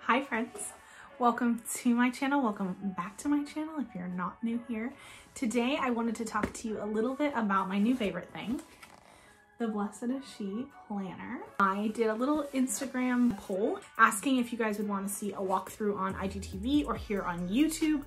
Hi friends, welcome to my channel. Welcome back to my channel if you're not new here. Today I wanted to talk to you a little bit about my new favorite thing, the Blessed Is She planner. I did a little Instagram poll asking if you guys would want to see a walkthrough on IGTV or here on YouTube.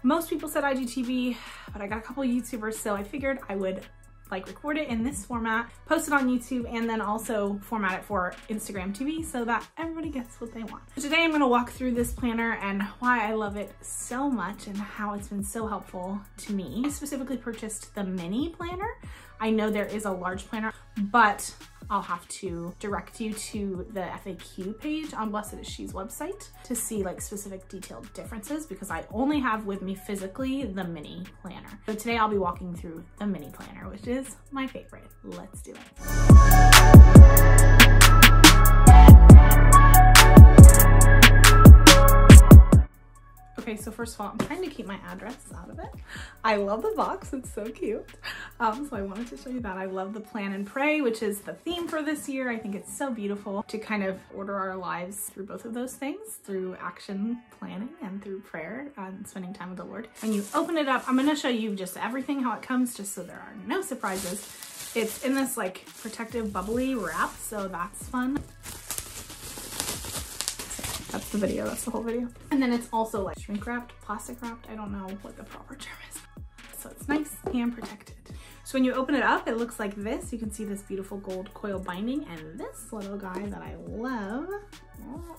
Most people said IGTV, but I got a couple of YouTubers, so I figured I would record it in this format, post it on YouTube, and then also format it for Instagram TV so that everybody gets what they want. So today I'm going to walk through this planner and why I love it so much and how it's been so helpful to me. I specifically purchased the mini planner. I know there is a large planner, but I'll have to direct you to the FAQ page on Blessed Is She's website to see specific detailed differences, because I only have with me physically the mini planner. So today I'll be walking through the mini planner, which is my favorite. Let's do it. Okay, so first of all, I'm trying to keep my address out of it. I love the box, it's so cute. So I wanted to show you that. I love the Plan and Pray, which is the theme for this year. I think it's so beautiful to kind of order our lives through both of those things, through action planning and through prayer and spending time with the Lord. When you open it up, I'm gonna show you just everything, how it comes, just so there are no surprises. It's in this protective bubbly wrap, so that's fun. That's the video, that's the whole video. And then it's also shrink wrapped, plastic wrapped. I don't know what the proper term is. So it's nice and protected. So when you open it up, it looks like this. You can see this beautiful gold coil binding and this little guy that I love. Oh,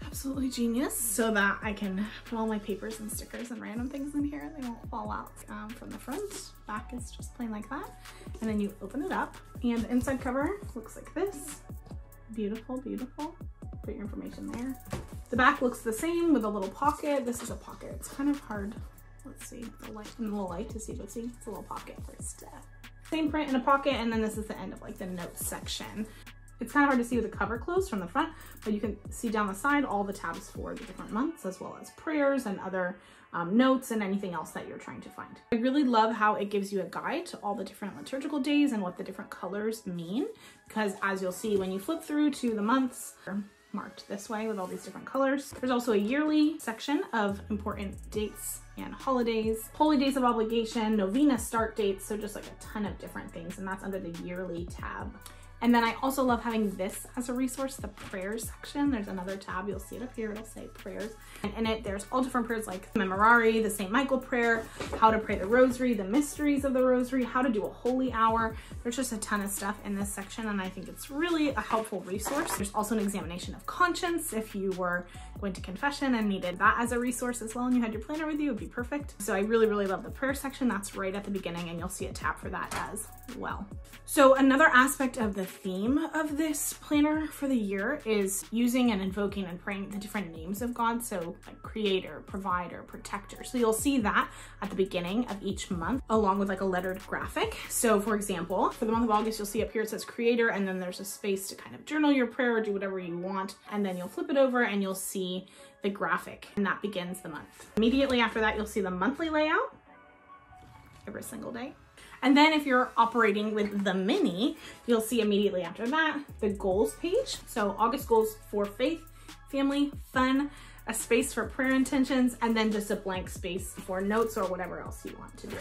absolutely genius. So that I can put all my papers and stickers and random things in here and they won't fall out from the front. Back is just plain like that. And then you open it up and the inside cover looks like this. Beautiful, beautiful. Put your information there. The back looks the same with a little pocket. This is a pocket. It's kind of hard. Let's see, the light in the light to see. Let's see. It's a little pocket for a step. Same print in a pocket, and then this is the end of the notes section. It's kind of hard to see with the cover closed from the front, but you can see down the side all the tabs for the different months, as well as prayers and other notes and anything else that you're trying to find. I really love how it gives you a guide to all the different liturgical days and what the different colors mean, because as you'll see when you flip through to the months, marked this way with all these different colors. There's also a yearly section of important dates and holidays, holy days of obligation, novena start dates, so just a ton of different things, and that's under the yearly tab. And then I also love having this as a resource, the prayers section. There's another tab, you'll see it up here, it'll say prayers. And in it, there's all different prayers like Memorare, the St. Michael prayer, how to pray the rosary, the mysteries of the rosary, how to do a holy hour. There's just a ton of stuff in this section, and I think it's really a helpful resource. There's also an examination of conscience if you were going to confession and needed that as a resource as well, and you had your planner with you, it would be perfect. So I really, really love the prayer section. That's right at the beginning, and you'll see a tab for that as well. So another aspect of the theme of this planner for the year is using and invoking and praying the different names of God. So creator, provider, protector. So you'll see that at the beginning of each month, along with a lettered graphic. So for example, for the month of August, you'll see up here it says creator, and then there's a space to kind of journal your prayer or do whatever you want. And then you'll flip it over and you'll see the graphic, and that begins the month. Immediately after that, you'll see the monthly layout every single day. And then if you're operating with the mini, you'll see immediately after that, the goals page. So August goals for faith, family, fun, a space for prayer intentions, and then just a blank space for notes or whatever else you want to do.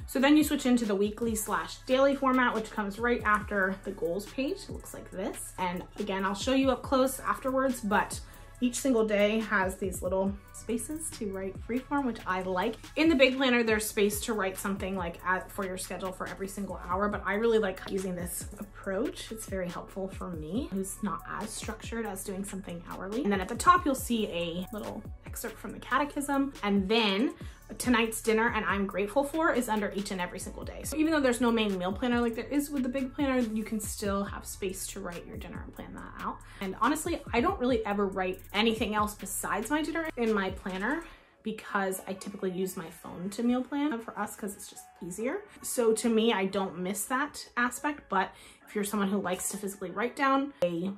So then you switch into the weekly/daily format, which comes right after the goals page. It looks like this. And again, I'll show you up close afterwards, but each single day has these little spaces to write freeform, which I like. In the big planner, there's space to write something for your schedule for every single hour, but I really like using this approach. It's very helpful for me, who's not as structured as doing something hourly. And then at the top, you'll see a little excerpt from the catechism, and then tonight's dinner and I'm grateful for is under each and every single day. So even though there's no main meal planner like there is with the big planner, you can still have space to write your dinner and plan that out. And honestly, I don't really ever write anything else besides my dinner in my planner, because I typically use my phone to meal plan for us because it's just easier. So to me, I don't miss that aspect. But if you're someone who likes to physically write down a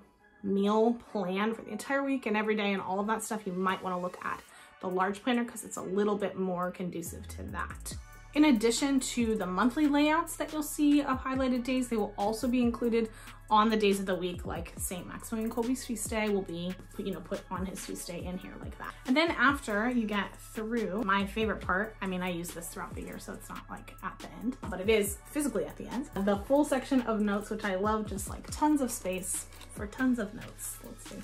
meal plan for the entire week and every day and all of that stuff, you might want to look at the large planner because it's a little bit more conducive to that. In addition to the monthly layouts that you'll see of highlighted days, they will also be included on the days of the week, like St. Maximilian Kolbe's feast day will be, put on his feast day in here like that. And then after you get through, my favorite part, I mean, I use this throughout the year, so it's not like at the end, but it is physically at the end. The full section of notes, which I love, just like tons of space for tons of notes. Let's see.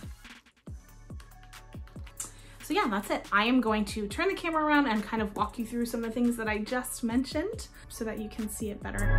So yeah, that's it. I am going to turn the camera around and kind of walk you through some of the things that I just mentioned so that you can see it better.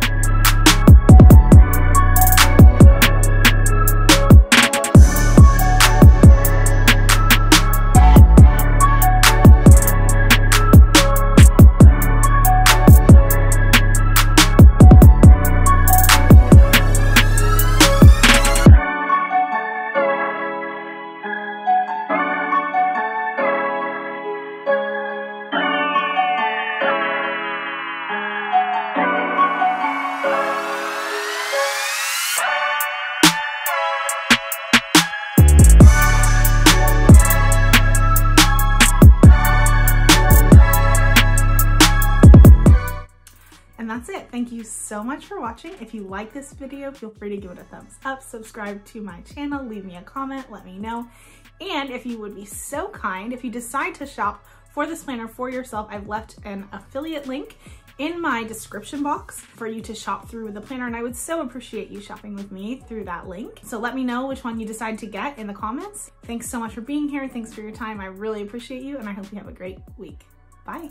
That's it. Thank you so much for watching. If you like this video, feel free to give it a thumbs up, subscribe to my channel, leave me a comment, let me know. And if you would be so kind, if you decide to shop for this planner for yourself, I've left an affiliate link in my description box for you to shop through the planner, and I would so appreciate you shopping with me through that link. So let me know which one you decide to get in the comments. Thanks so much for being here. Thanks for your time. I really appreciate you, and I hope you have a great week. Bye.